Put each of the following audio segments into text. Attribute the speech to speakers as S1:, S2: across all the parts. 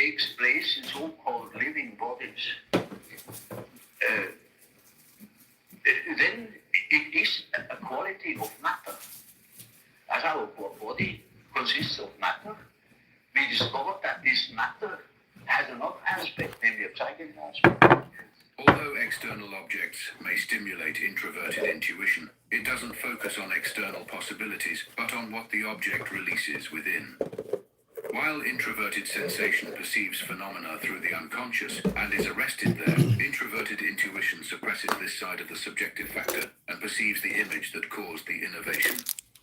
S1: takes place in so-called living bodies, then it is a quality of matter. As our body consists of matter, we discovered that this matter has another aspect, namely a psychic aspect.
S2: Although external objects may stimulate introverted intuition, it doesn't focus on external possibilities, but on what the object releases within. While introverted sensation perceives phenomena through the unconscious and is arrested there, introverted intuition suppresses this side of the subjective factor and perceives the image that caused the innovation.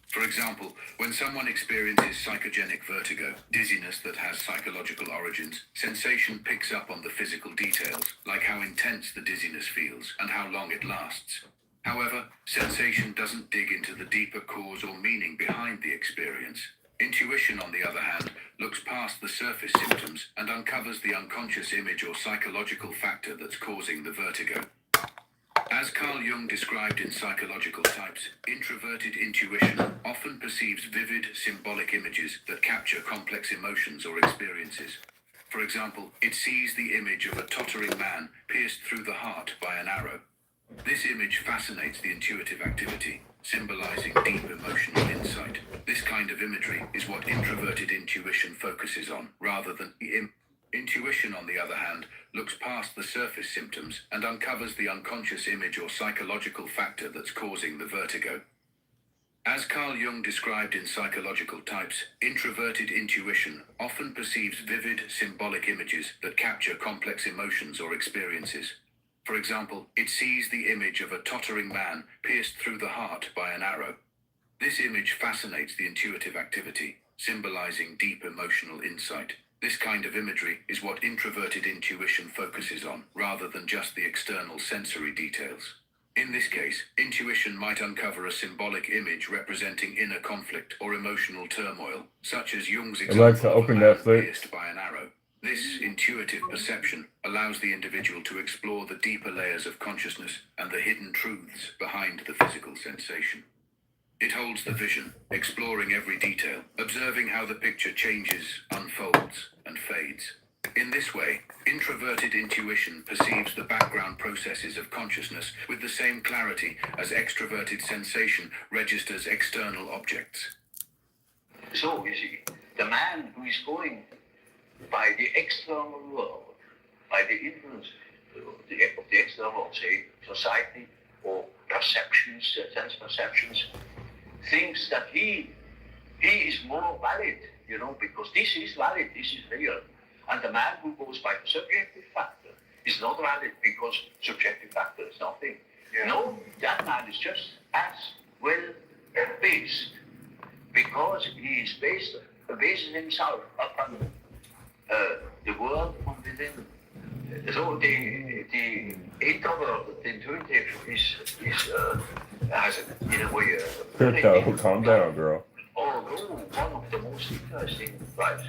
S2: For example, when someone experiences psychogenic vertigo, dizziness that has psychological origins, sensation picks up on the physical details, like how intense the dizziness feels and how long it lasts. However, sensation doesn't dig into the deeper cause or meaning behind the experience. Intuition, on the other hand, looks past the surface symptoms and uncovers the unconscious image or psychological factor that's causing the vertigo. As Carl Jung described in Psychological Types, introverted intuition often perceives vivid, symbolic images that capture complex emotions or experiences. For example, it sees the image of a tottering man pierced through the heart by an arrow. This image fascinates the intuitive activity, symbolizing deep emotional insight. This kind of imagery is what introverted intuition focuses on, rather than Intuition, on the other hand, looks past the surface symptoms and uncovers the unconscious image or psychological factor that's causing the vertigo. As Carl Jung described in Psychological Types, introverted intuition often perceives vivid, symbolic images that capture complex emotions or experiences. For example, it sees the image of a tottering man pierced through the heart by an arrow. This image fascinates the intuitive activity, symbolizing deep emotional insight. This kind of imagery is what introverted intuition focuses on, rather than just the external sensory details. In this case, intuition might uncover a symbolic image representing inner conflict or emotional turmoil, such as Jung's example of a man pierced by an arrow. This intuitive perception allows the individual to explore the deeper layers of consciousness and the hidden truths behind the physical sensation. It holds the vision, exploring every detail, observing how the picture changes, unfolds, and fades. In this way, introverted intuition perceives the background processes of consciousness with the same clarity as extroverted sensation registers external objects.
S1: So, you see, the man who is going by the external world, by the influence of the external world, say, society or perceptions, sense perceptions, thinks that he is more valid, because this is valid, this is real. And the man who goes by the subjective factor is not valid because subjective factor is nothing. Yeah. No, that man is just as well based because he is bases himself upon the world from within. So the introverted intuitive has in a way
S3: calm down, girl.
S1: Although one of the most interesting lives.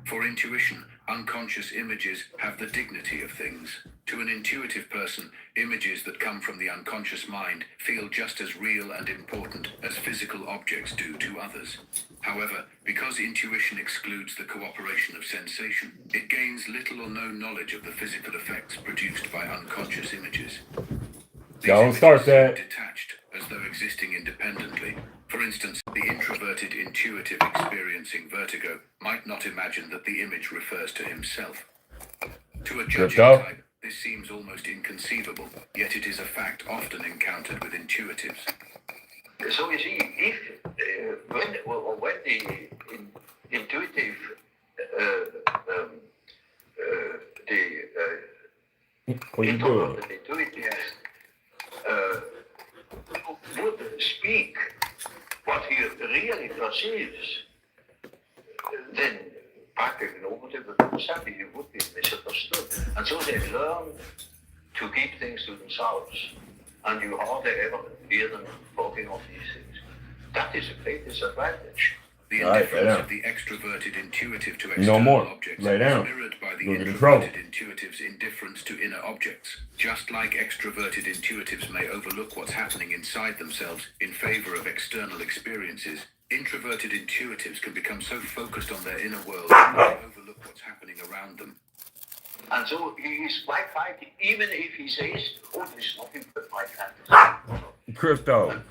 S2: For intuition, unconscious images have the dignity of things. To an intuitive person, images that come from the unconscious mind feel just as real and important as physical objects do to others. However, because intuition excludes the cooperation of sensation, it gains little or no knowledge of the physical effects produced by unconscious images.
S3: Don't start that.
S2: Detached, as though existing independently. For instance, the introverted intuitive experiencing vertigo might not imagine that the image refers to himself. To a judging type, this seems almost inconceivable, yet it is a fact often encountered with intuitives.
S1: So you see, if when the intuitive introverted intuitive would speak what he really perceives, then practically nobody would understand it. He would be misunderstood. And so they learn to keep things to themselves. And you hardly ever hear them talking of these things. That is a great disadvantage.
S2: The indifference of the extroverted intuitive to external objects is mirrored by the introverted intuitive's indifference to inner objects. Just like extroverted intuitives may overlook what's happening inside themselves in favor of external experiences, Introverted intuitives can become so focused on their inner world that they overlook what's happening around them.
S1: And so he is quite fighting, even if he says, oh, there's nothing but my fantasy.
S3: Crypto.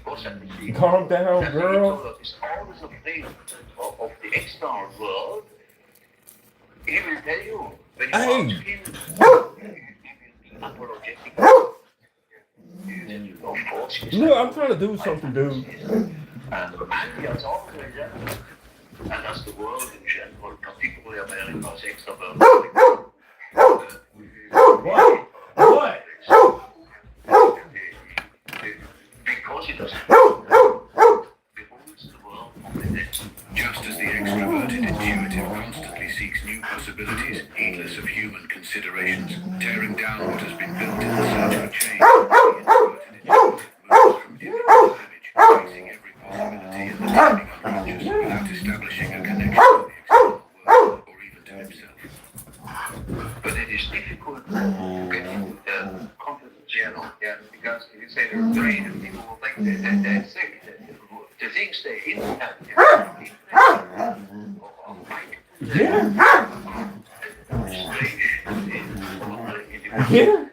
S1: Because at the
S3: Calm down,
S1: that
S3: girl.
S1: introvert is always afraid of the external world. He will tell you, when you
S3: Hey.
S1: ask him, he will be apologetic. Of course, he's
S3: Look, I'm trying to do something, dude.
S1: and he has always resentment. And that's the world in general, particularly America's extrovert.
S3: What?
S1: Because he doesn't beholds the world on the next.
S2: Just as the extroverted intuitive constantly seeks new possibilities, heedless of human considerations, tearing down what has been built in the search for change, the introverted intuitive moves from image to image, chasing every possibility in the teeming unconscious without establishing a connection to the external world or even to himself.
S1: But it is difficult to get into the confidence channel, because if you say they're afraid and people will think they're sick, the things they intend,
S3: Yeah.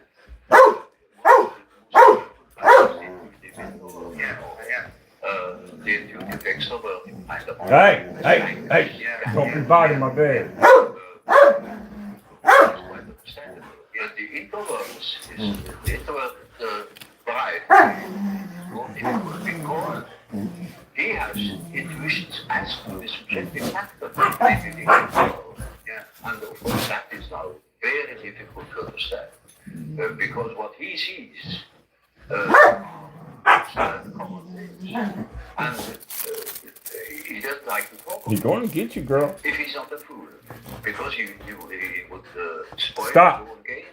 S3: Hey, don't be biting my bed.
S1: The introvert bride, because he has intuitions as to the subjective factor. And of course that is now very difficult to understand. Because what he sees common things. And he doesn't like to talk
S3: He's going to get you, girl.
S1: if he's not a fool. Because he would spoil
S3: Stop.
S1: his own game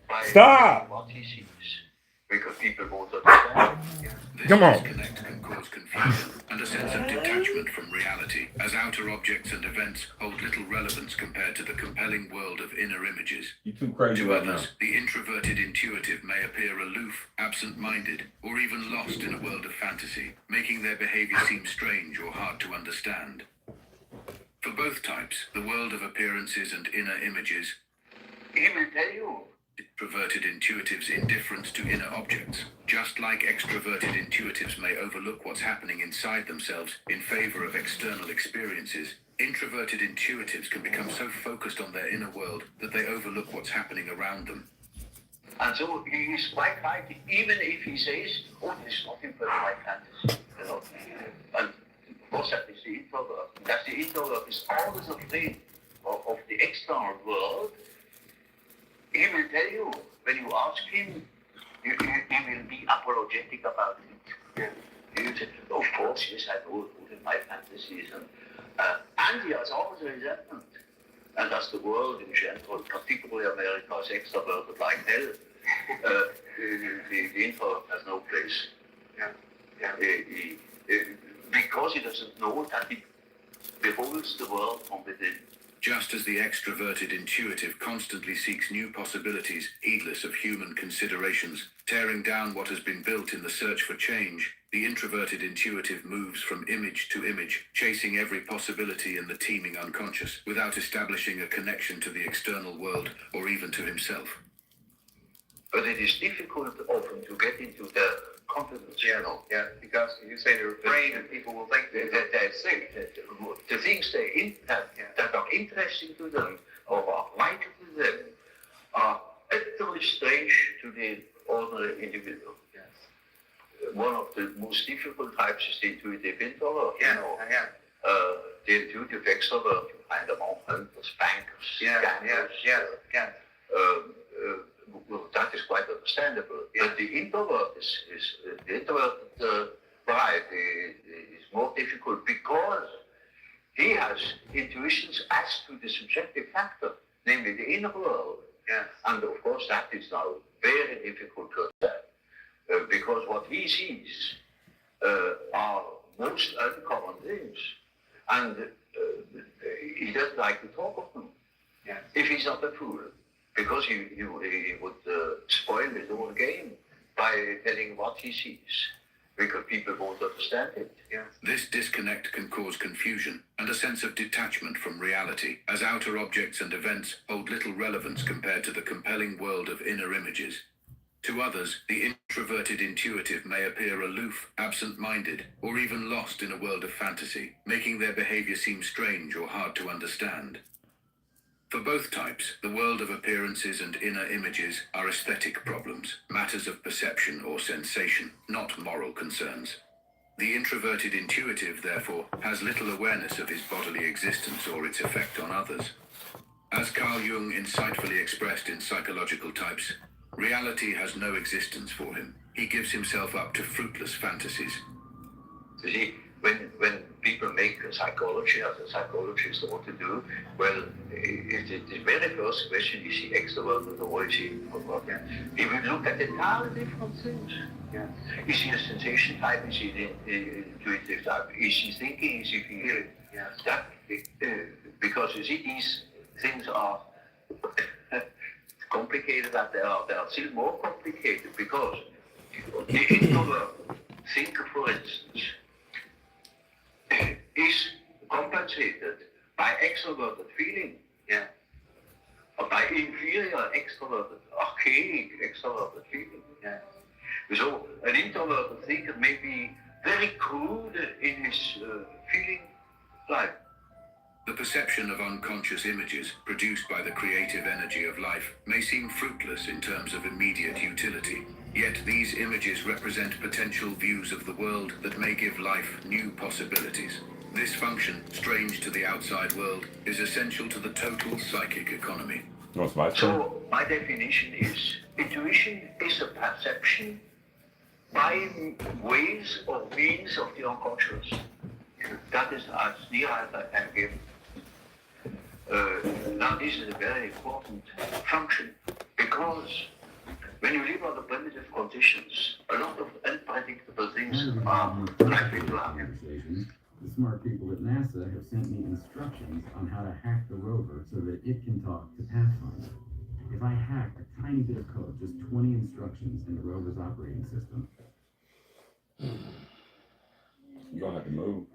S1: by
S3: Stop.
S1: what he sees. Because people won't understand it.
S2: This
S3: Come on.
S2: disconnect can cause confusion and a sense of detachment from reality, as outer objects and events hold little relevance compared to the compelling world of inner images.
S3: You too crazy
S2: To
S3: right now.
S2: others, the introverted intuitive may appear aloof, absent-minded, or even lost in a world of fantasy, making their behavior seem strange or hard to understand. For both types, the world of appearances and inner images,
S1: He will tell you.
S2: introverted intuitives' indifference to inner objects, just like extroverted intuitives may overlook what's happening inside themselves in favor of external experiences. Introverted intuitives can become so focused on their inner world that they overlook what's happening around them.
S1: And so he is quite fighting, even if he says, oh, there's nothing but my fantasy. And of course that is the introvert. That's the introvert is always afraid of the external world. He will tell you, when you ask him, he will be apologetic about it. He will say, of course, yes, I know my fantasies. And he has always resentment. And that's the world in general, particularly America is extroverted like hell. The introvert has no place. Because he doesn't know that he beholds the world from within.
S2: Just as the extroverted intuitive constantly seeks new possibilities, heedless of human considerations, tearing down what has been built in the search for change, the introverted intuitive moves from image to image, chasing every possibility in the teeming unconscious, without establishing a connection to the external world or even to himself.
S1: But it is difficult often to get into the confidence channel, because you say they're afraid and people will think that they're sick. The things that are interesting to them or are vital to them are utterly strange to the ordinary individual. One of the most difficult types is the intuitive introvert. The intuitive extrovert, you find among hunters, bankers, well, that is quite understandable. But the introvert the introvert bride is more difficult because he has intuitions as to the subjective factor, namely the inner world. And of course that is now very difficult to understand because what he sees are most uncommon things, and he doesn't like to talk of them. If he's not a fool. Because he would spoil his own game by telling what he sees. because people won't understand it. Yeah.
S2: This disconnect can cause confusion and a sense of detachment from reality, as outer objects and events hold little relevance compared to the compelling world of inner images. To others, the introverted intuitive may appear aloof, absent-minded, or even lost in a world of fantasy, making their behavior seem strange or hard to understand. For both types, the world of appearances and inner images are aesthetic problems, matters of perception or sensation, not moral concerns. The introverted intuitive, therefore, has little awareness of his bodily existence or its effect on others. As Carl Jung insightfully expressed in Psychological Types, reality has no existence for him. He gives himself up to fruitless fantasies.
S1: You see, when people make psychology as a psychologist what to do, well, if the very first question is he extroverted or is he introvert? If you look at the entirely different things. Yeah. Is he a sensation type? Is he an intuitive type? Is he thinking? Is he feeling? Yeah. That, because you see, these things are complicated, and they are still more complicated because the introvert thinker, for instance, is compensated by extroverted feeling, yeah, or by inferior extroverted, archaic extroverted feeling, yeah. So an introverted thinker may be very crude in his feeling life.
S2: The perception of unconscious images produced by the creative energy of life may seem fruitless in terms of immediate utility. Yet these images represent potential views of the world that may give life new possibilities. This function, strange to the outside world, is essential to the total psychic economy.
S1: So my definition is, intuition is a perception by ways or means of the unconscious. That is as near as I can give. Now this is a very important function because when you live under primitive conditions, a lot of unpredictable things are likely to happen.
S4: The smart people at NASA have sent me instructions on how to hack the rover so that it can talk to Pathfinder. If I hack a tiny bit of code, just 20 instructions in the rover's operating system.
S3: You're gonna have to move.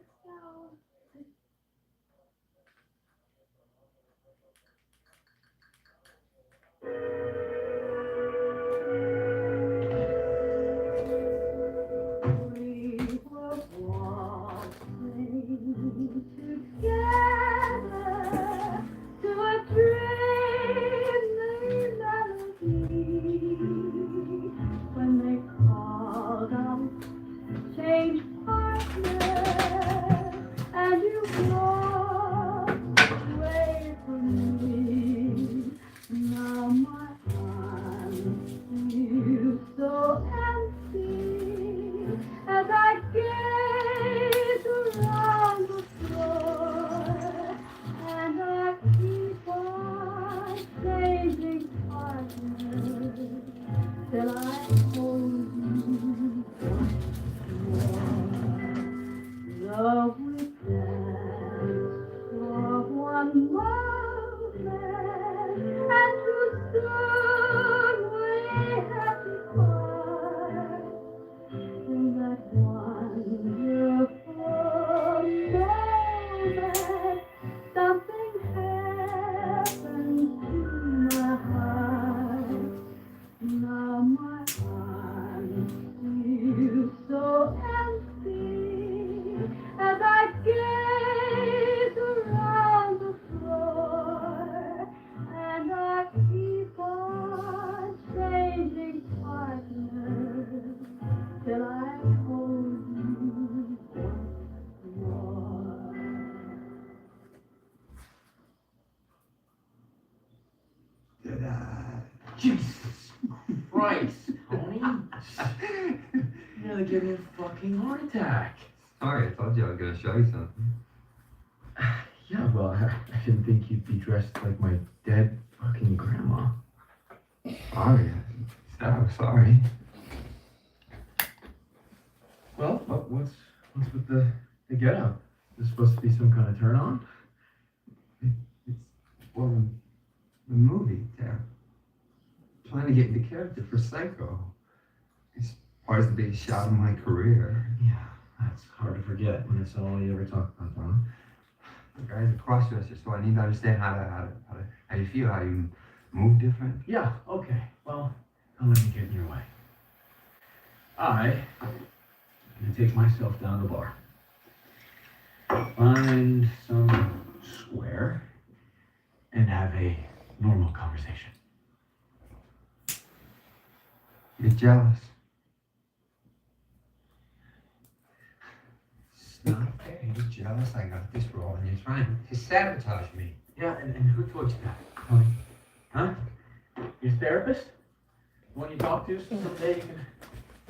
S4: Jesus Christ, Tony. You nearly gave me a fucking heart attack.
S5: Sorry, I told you I was gonna show you something.
S4: Yeah, well, I didn't think you'd be dressed like my dead fucking grandma.
S5: Sorry. So sorry.
S4: Well, what's with the get-up? Is this supposed to be some kind of turn-on?
S5: Well, the movie, Tara. Trying to get into character for Psycho. It's Or it's the biggest shot of my career.
S4: Yeah, that's hard to forget when it's all you ever talk about, Don.
S5: The guy's a cross-dresser, so I need to understand how you feel, how you move different.
S4: Yeah, okay. Well, don't let me get in your way. I'm gonna take myself down to the bar. Find some square and have a normal conversation.
S5: You're jealous. It's not fair. You're jealous. I got this role, and you're trying to sabotage me.
S4: Yeah, and who told you that, Tony? Huh? Your therapist? The one you talk to so someday you can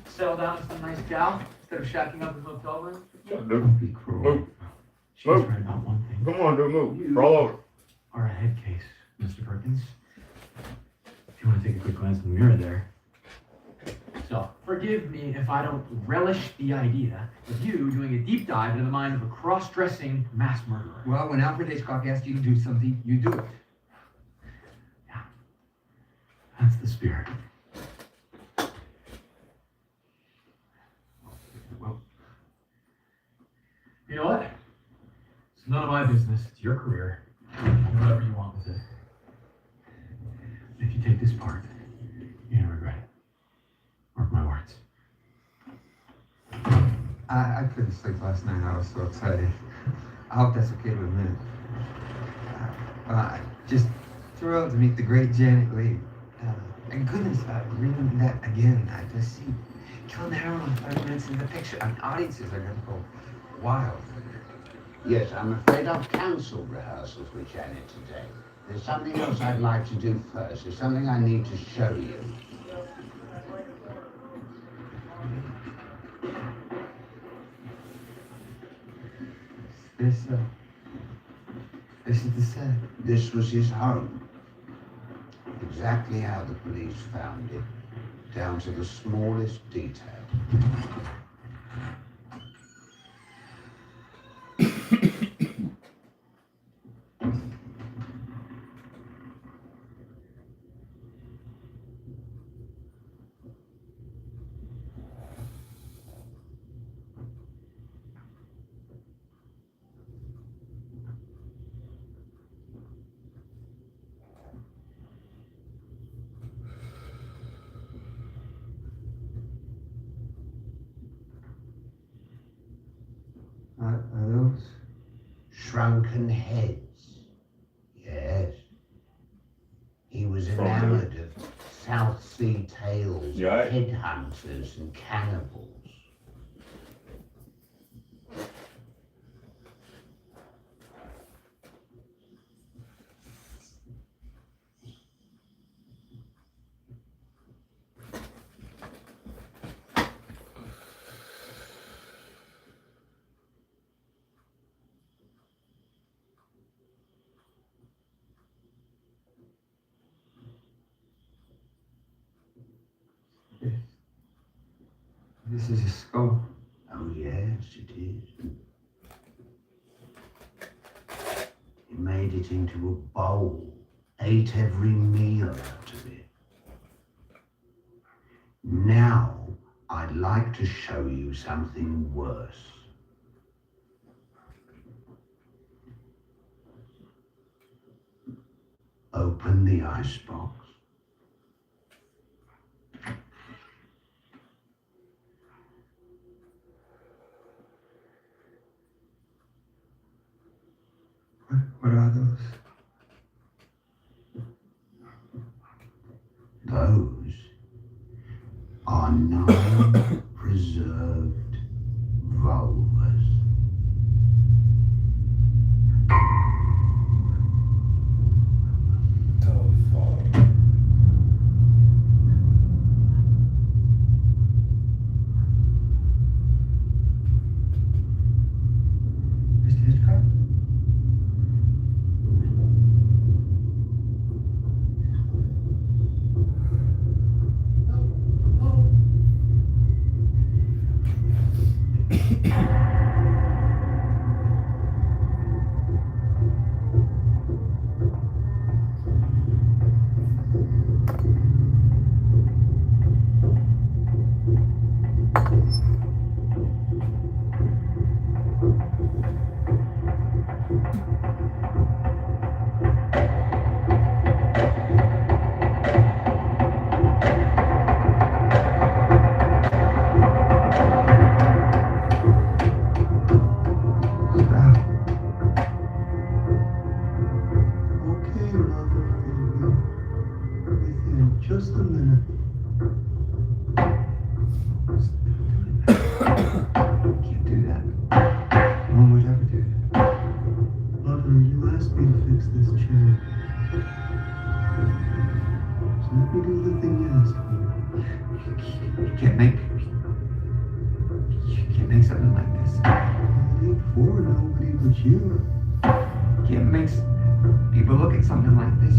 S4: settle down with some nice gal instead of shacking up in a hotel room?
S5: Don't be cruel.
S3: Move.
S4: She's
S3: Move.
S4: right about one thing.
S3: Come on, dude, move.
S4: You-
S3: Roll over.
S4: Are a head case, Mr. Perkins. If you want to take a quick glance in the mirror there. So, forgive me if I don't relish the idea of you doing a deep dive into the mind of a cross-dressing mass murderer.
S5: Well, when Alfred Hitchcock asks you to do something, you do it.
S4: Yeah. That's the spirit. Well, you know what? It's none of my business. It's your career. Do whatever you want with it. If you take this part, you're gonna regret it. Mark my words.
S5: I couldn't sleep last night. I was so excited. I hope that's okay to admit. Just thrilled to meet the great Janet Leigh. And goodness, reading that again, I just see killing heroin 30 minutes into the picture. And audiences are going to go wild.
S6: Yes, I'm afraid I've cancelled rehearsals with Janet today. There's something else I'd like to do first. There's something I need to show you.
S5: This is the set.
S6: This was his home. Exactly how the police found it, down to the smallest detail.
S5: Are those?
S6: Shrunken heads. Yes. He was enamored of South Sea tales,
S3: You all right?
S6: headhunters and cannibals.
S5: This is a skull.
S6: Oh yes, it is. He made it into a bowl, ate every meal out of it. Now, I'd like to show you something worse. Open the icebox.
S5: What are those?
S6: Those are 9 preserved vulvas.
S5: Mr. Hitchcock? Just a minute. Can't do that. No one would ever do that. Mother, you asked me to fix this chair. So let me do the thing you asked me. You can't make something like this. It ain't for nobody but you. You can't make people look at something like this.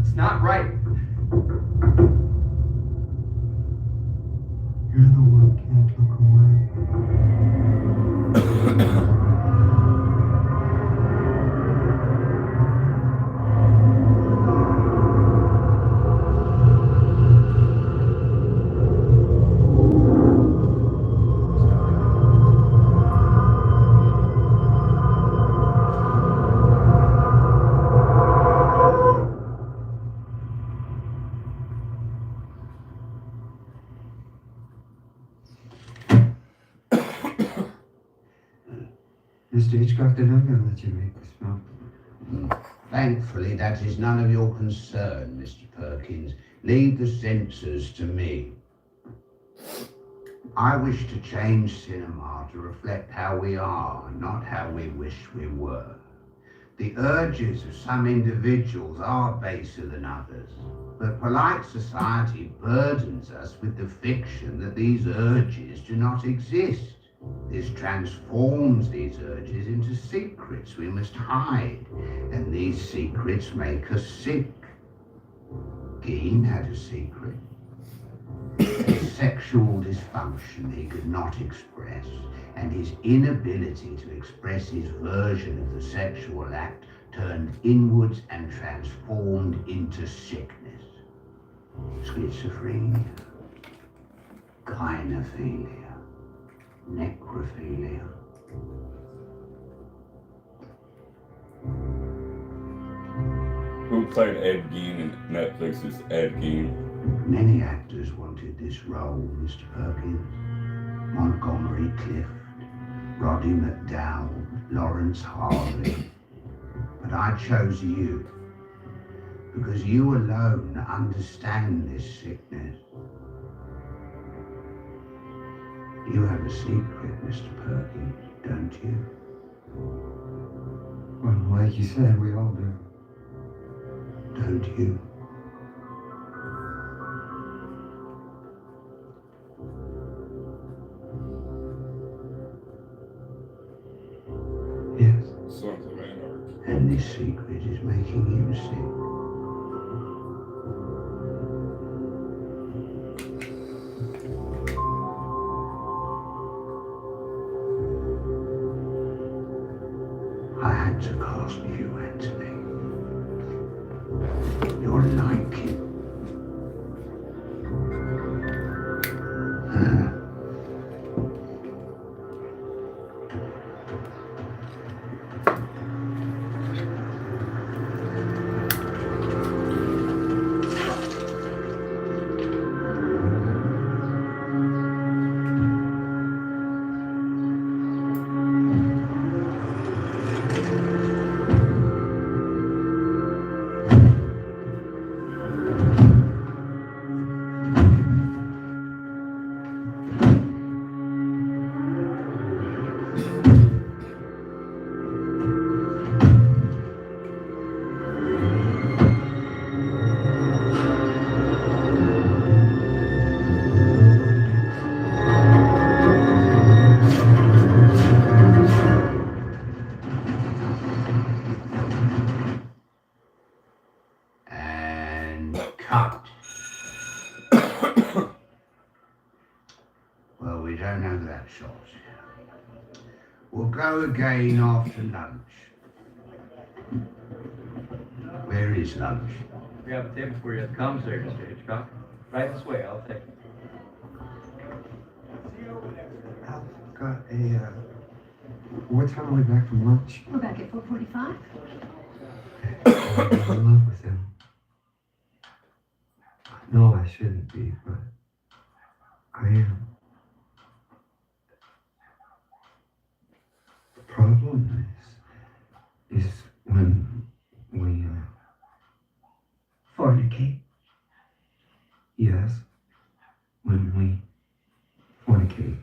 S5: It's not right. You're the one who can't look away. Mr. Hitchcock, they're not going to let you make this film.
S6: Thankfully, that is none of your concern, Mr. Perkins. Leave the censors to me. I wish to change cinema to reflect how we are, not how we wish we were. The urges of some individuals are baser than others, but polite society burdens us with the fiction that these urges do not exist. This transforms these urges into secrets we must hide, and these secrets make us sick. Gein had a secret. His sexual dysfunction he could not express, and his inability to express his version of the sexual act turned inwards and transformed into sickness. Schizophrenia, gynophilia, necrophilia.
S3: Who played Ed Gein in Netflix's Ed Gein?
S6: Many actors wanted this role, Mr. Perkins. Montgomery Clift, Roddy McDowell, Lawrence Harvey. But I chose you because you alone understand this sickness. You have a secret, Mr. Perkins, don't you?
S5: Well, like you said, we all do.
S6: Don't you?
S5: Yes.
S3: Sons of Anarchy.
S6: And this secret is making you sick. I had to cast you, Anthony. You're like him. Cut. Well, we don't have that shot. We'll go again after lunch. Where is lunch?
S7: We have a table for you at the commissary, Mr. Hitchcock. Right this way, I'll take it.
S5: I've got a, what time are we back from lunch?
S8: We're back at 4:45.
S5: I'm in love with him. No, I shouldn't be, but I am. The problem is when we fornicate. Yes. When we fornicate,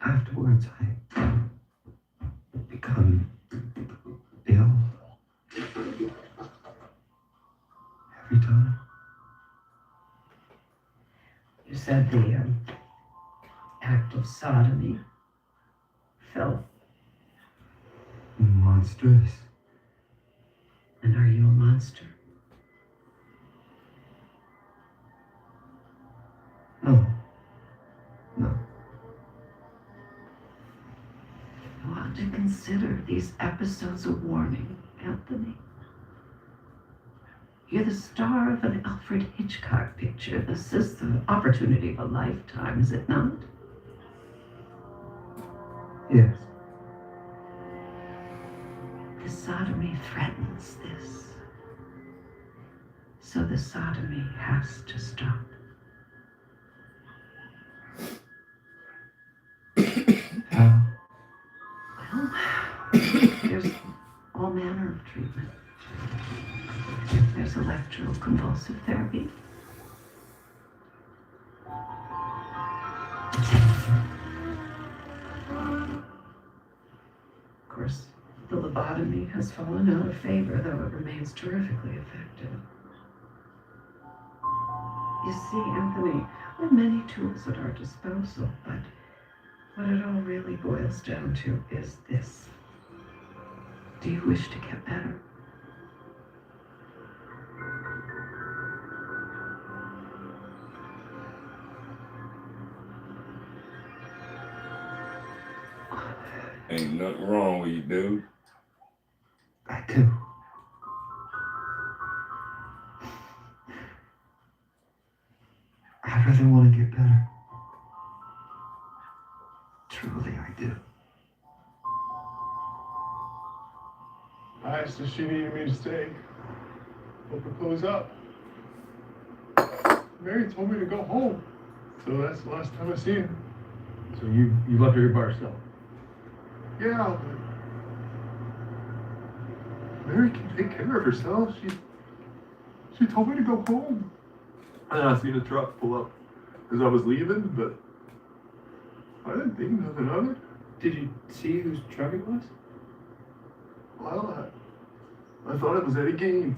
S5: afterwards I become ill. Every time.
S8: You said the act of sodomy felt.
S5: Monstrous.
S8: And are you a monster?
S5: No. No.
S8: You ought to consider these episodes a warning, Anthony. You're the star of an Alfred Hitchcock picture. This is the opportunity of a lifetime, is it not?
S5: Yes.
S8: The sodomy threatens this. So the sodomy has to stop.
S5: How?
S8: Well, there's all manner of treatment. There's electroconvulsive therapy. Of course, the lobotomy has fallen out of favor, though it remains terrifically effective. You see, Anthony, we have many tools at our disposal, but what it all really boils down to is this. Do you wish to get better?
S3: Ain't nothing wrong with you, dude.
S5: I do. I really want to get better. Truly, I do.
S9: I asked if she needed me to stay. Hope her clothes up. Mary told me to go home. So that's the last time I see her.
S7: So you left her here by herself?
S9: Yeah, but Mary can take care of herself. She told me to go home. And I seen a truck pull up as I was leaving, but I didn't think nothing of it.
S10: Did you see whose truck it was?
S9: Well, I thought it was Eddie Gaines.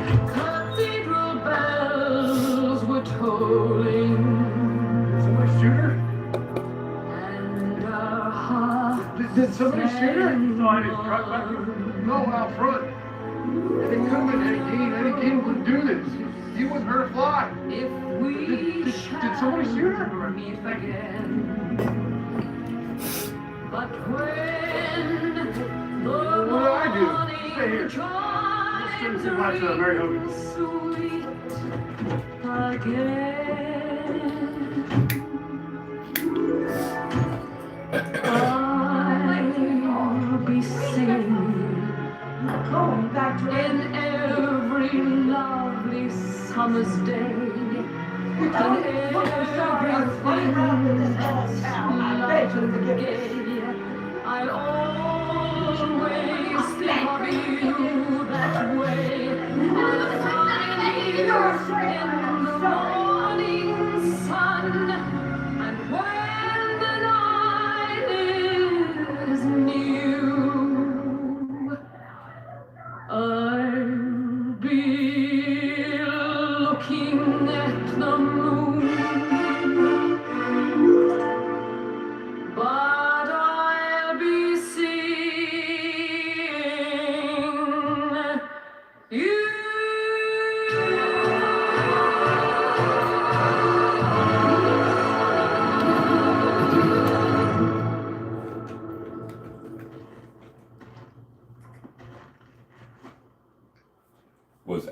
S8: Cathedral bells were tolling,
S9: Did somebody shoot her?
S8: and our hearts
S9: Did somebody shoot her?
S10: No, I didn't. Truck back here.
S9: No, out front. It could have been Eddie Gaines. Eddie Gaines wouldn't do this. He wouldn't hurt a fly.
S8: If we
S9: Did somebody shoot her?
S8: shall meet again. But when the
S9: What do I do? Stay here.
S8: morning chimes
S9: Let's watch Mary Hogan.
S8: ring sweet again, I'll be singing in every lovely summer's day, and everything that's light and gay. I'll always think of you that way. And in the morning sun, and when the night is new, I'll be looking at the moon, but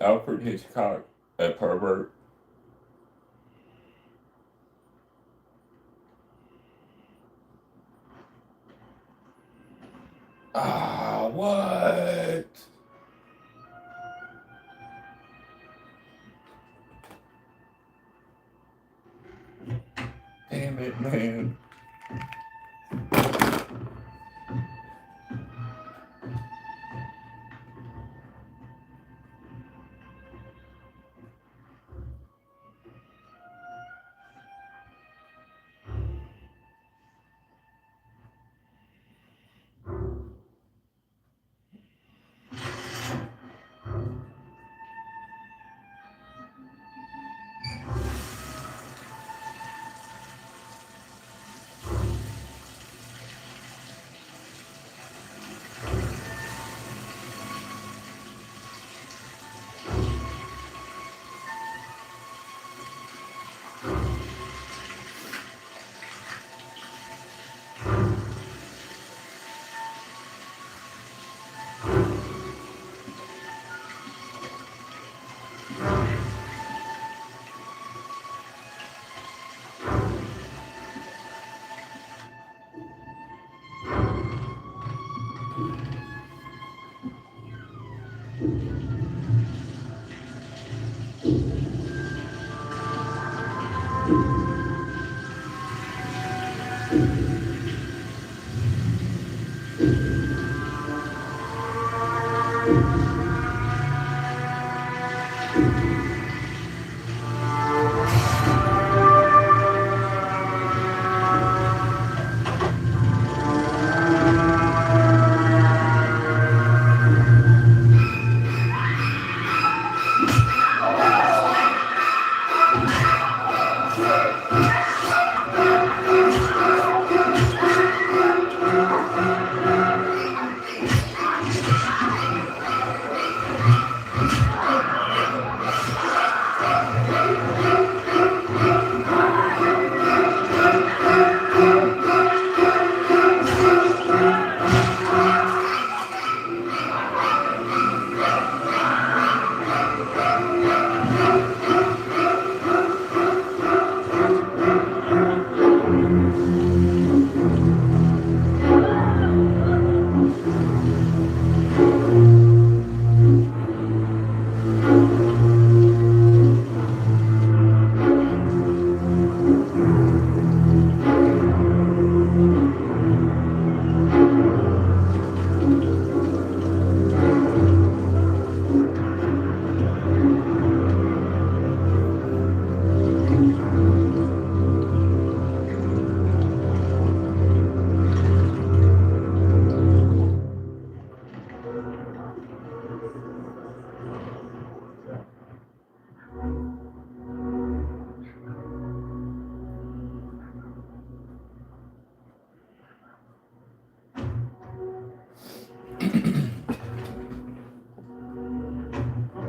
S3: Alfred Hitchcock a pervert? Ah, what? Damn it, man.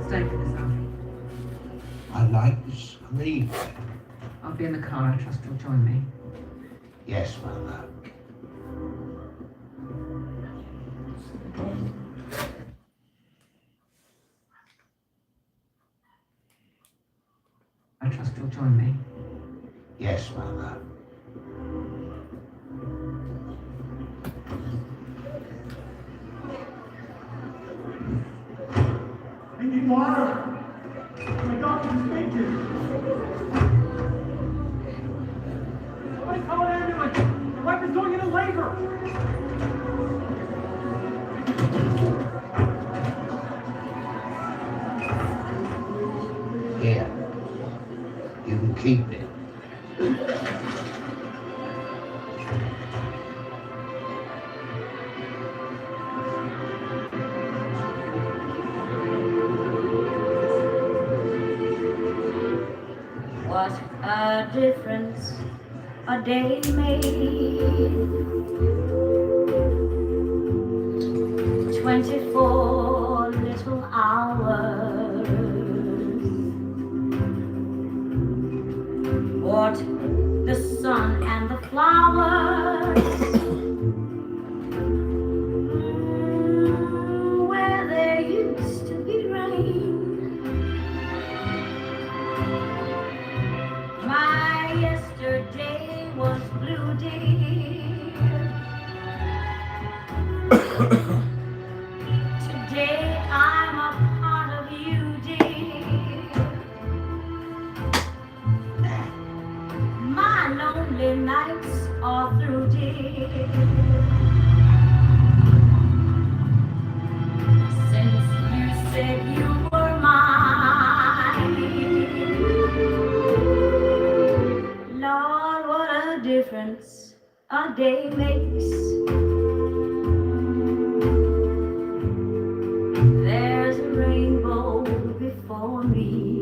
S8: Stay for this, Alfie.
S6: I like the screen.
S8: I'll be in the car. I trust you'll join me.
S6: Yes, Mother.
S8: I trust you'll join me.
S6: Yes, Mother.
S10: I need water. My doctor's fainted. Somebody call an ambulance. My wife is going into labor.
S6: Here. You can keep it.
S11: What a difference a day made. 24 little hours. What the sun and the flowers. Where there used to be rain. you, dear. Today I'm a part of you, dear. My lonely nights are through, dear. Since you said you were mine, Lord, what a difference a day makes. There's a rainbow before me.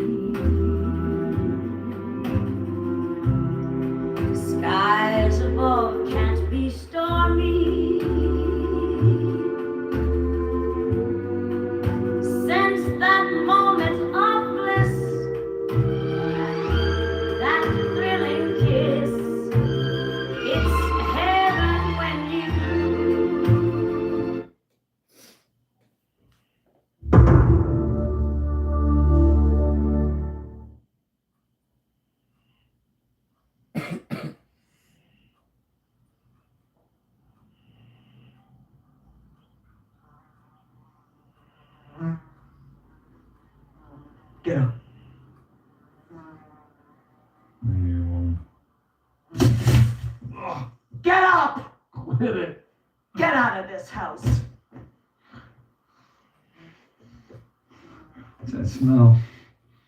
S11: Skies above can't be stormy. Since that moment of bliss, that thrilling kiss, it's heaven when you
S10: Get up. Get up!
S9: Quit it.
S10: Get out of this house.
S9: What's that smell?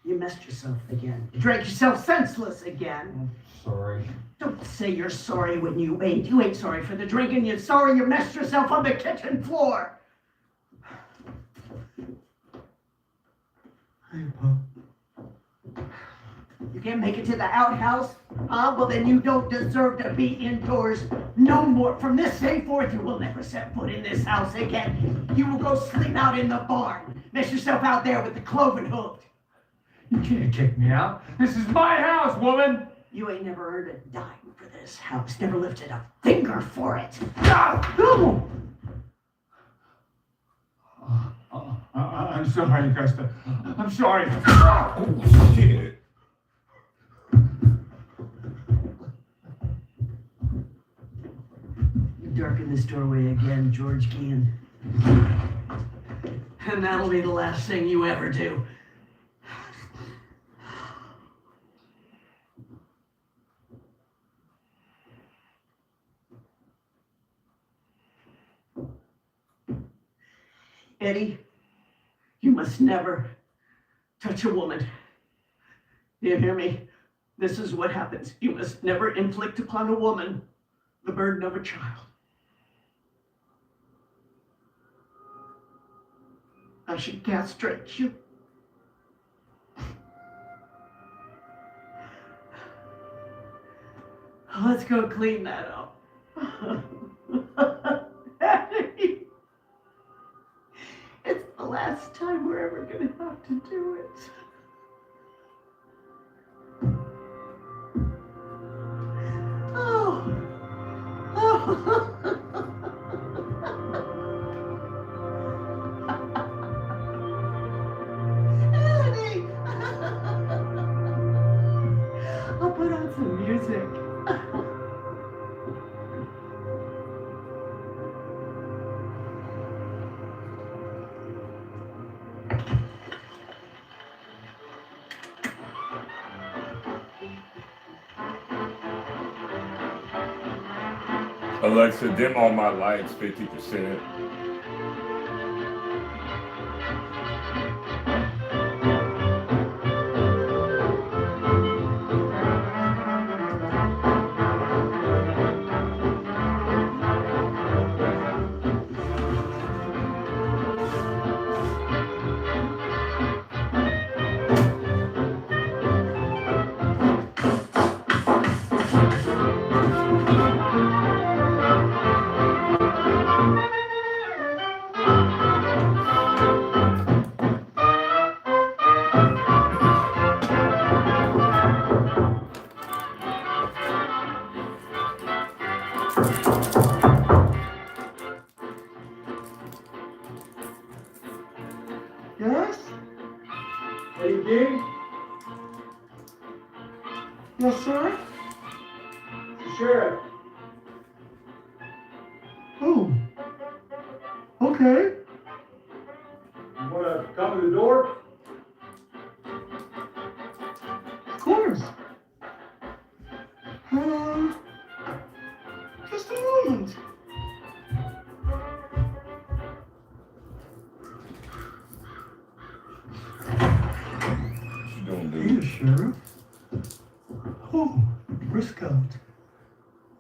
S10: You messed yourself again. You drank yourself senseless again.
S9: Sorry.
S10: Don't say you're sorry when you ain't. You ain't sorry for the drinking. You're sorry you messed yourself on the kitchen floor.
S9: Hey, Pop.
S10: You can't make it to the outhouse? Well, then you don't deserve to be indoors no more. From this day forth, you will never set foot in this house again. You will go sleep out in the barn. Mess yourself out there with the cloven hoofed.
S9: You can't kick me out. This is my house, woman.
S10: You ain't never earned a dime for this house. Never lifted a finger for it.
S9: No! I'm sorry, Krista. I'm sorry.
S3: Oh, shit.
S10: You darken this doorway again, George Gein. And that'll be the last thing you ever do. Eddie, you must never touch a woman. Do you hear me? This is what happens. You must never inflict upon a woman the burden of a child. I should castrate you. Let's go clean that up. Eddie. It's the last time we're ever gonna have to do it. Oh. Eddie. I'll put on some music.
S3: Alexa, dim all my lights 50%.
S9: Yes? Eddie Gein?
S10: Yes, sir?
S9: Sheriff, Oh. Okay. You wanna come to the door? Of course. Just a moment.
S3: What you doing,
S9: Hey,
S3: dude?
S9: Sheriff. Oh, Briscoe.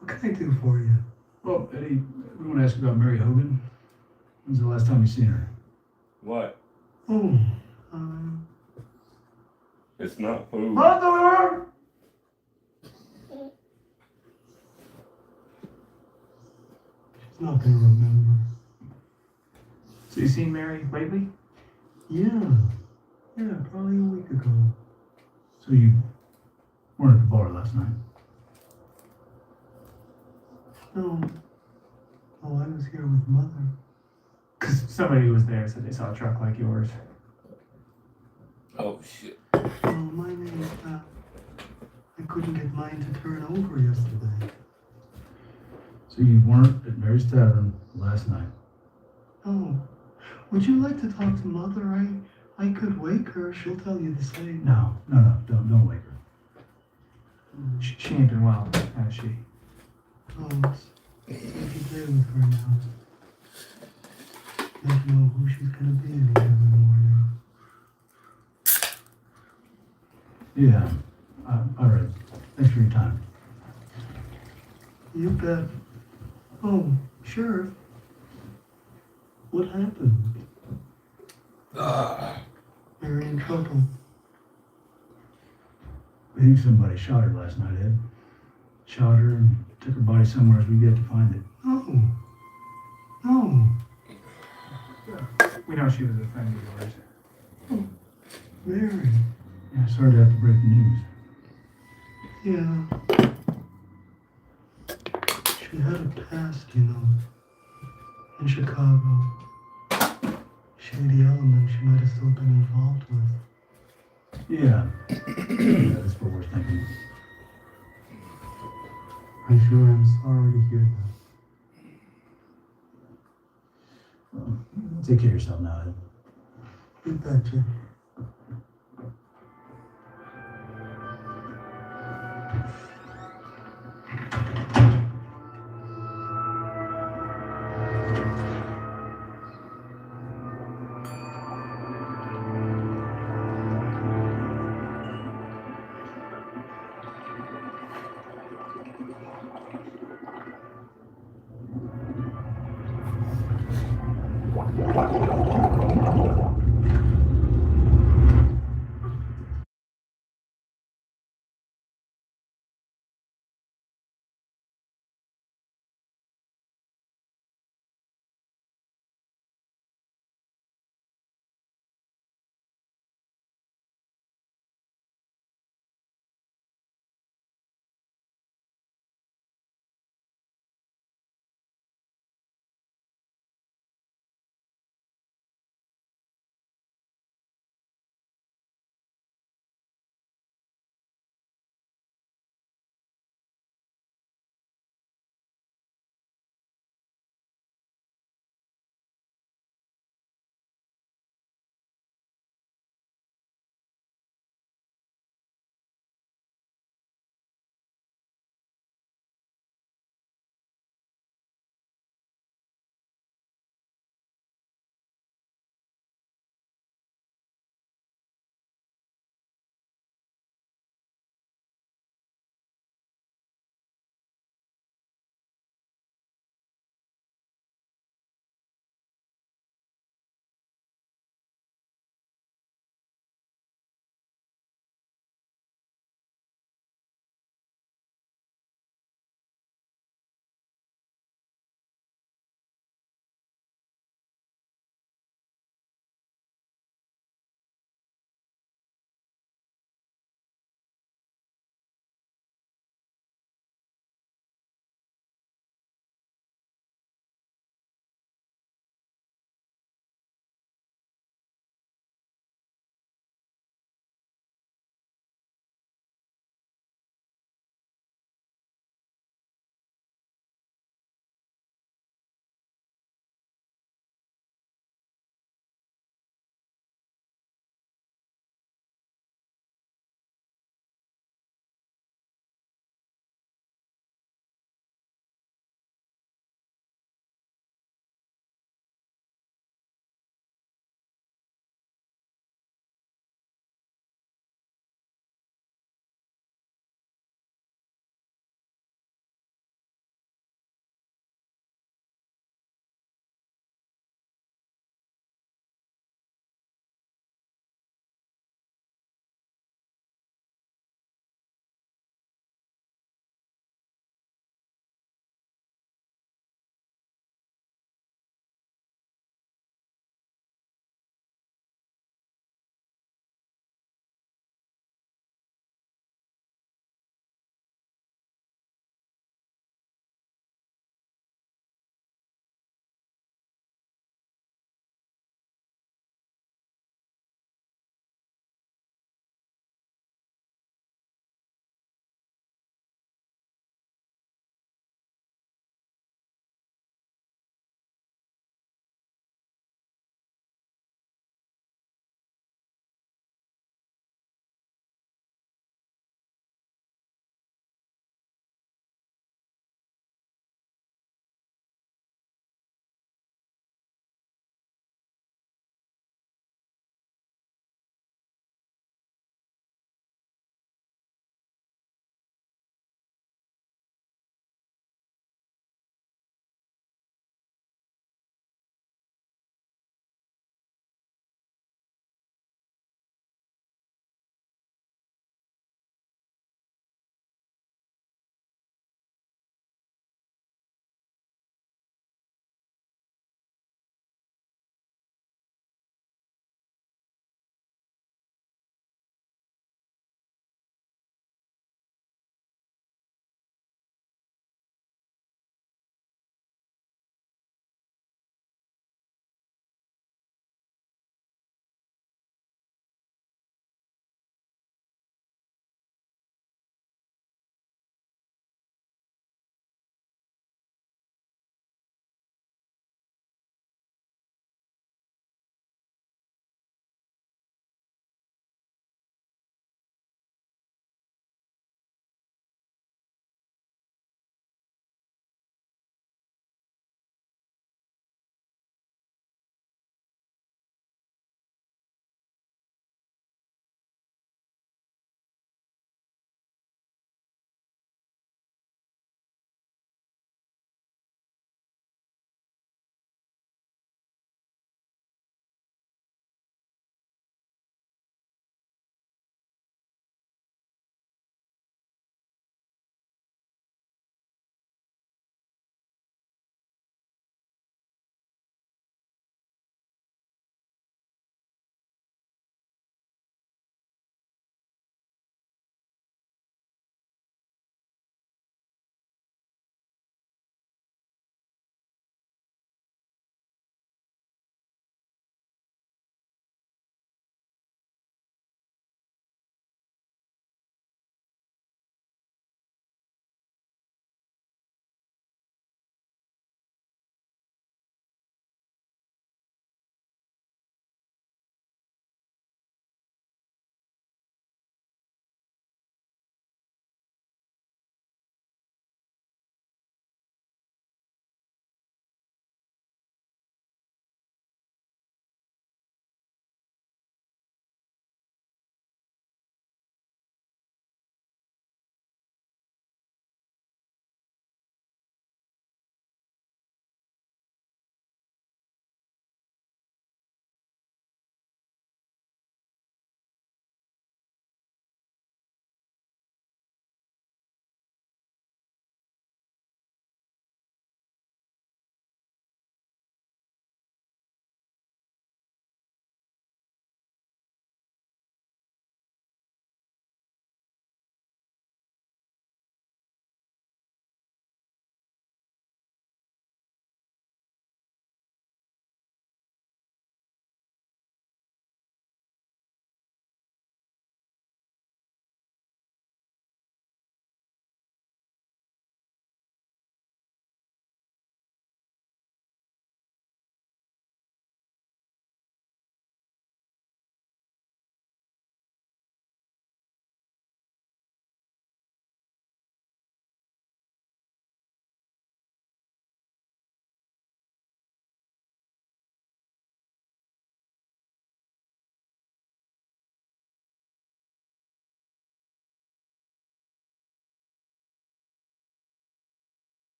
S9: What can I do for you?
S12: Well, Eddie, we want to ask about Mary Hogan. When's the last time you seen her?
S3: What?
S9: Oh,
S3: It's not food.
S9: Mother! She's not gonna remember.
S12: So you seen Mary lately?
S9: Yeah, probably a week ago.
S12: So you weren't at the bar last night?
S9: No. Oh, I was here with Mother.
S12: Because somebody who was there said they saw a truck like yours.
S3: Oh shit.
S9: Oh, my name's I couldn't get mine to turn over yesterday.
S12: So you weren't at Mary's Tavern last night?
S9: Oh, would you like to talk to Mother? I could wake her. She'll tell you the same.
S12: No, don't wake her. She ain't been well, has she?
S9: Oh, you can play with her now. Let know who she's gonna be in the every morning.
S12: Yeah. All right. Thanks for your time.
S9: You bet. Oh, Sheriff. What happened? Mary in trouble.
S12: I think somebody shot her last night, Ed. Shot her and took her body somewhere as we get to find it.
S9: Oh. No.
S12: We know she was a friend of yours.
S9: Oh, Mary.
S12: Yeah, sorry to have to break the news.
S9: Yeah. She had a past, you know. In Chicago. Shady elements she might have still been involved with.
S12: Yeah. That's what we're thinking.
S9: I sure am sorry to hear that.
S12: Well, take care of yourself now, Ed.
S9: You betcha.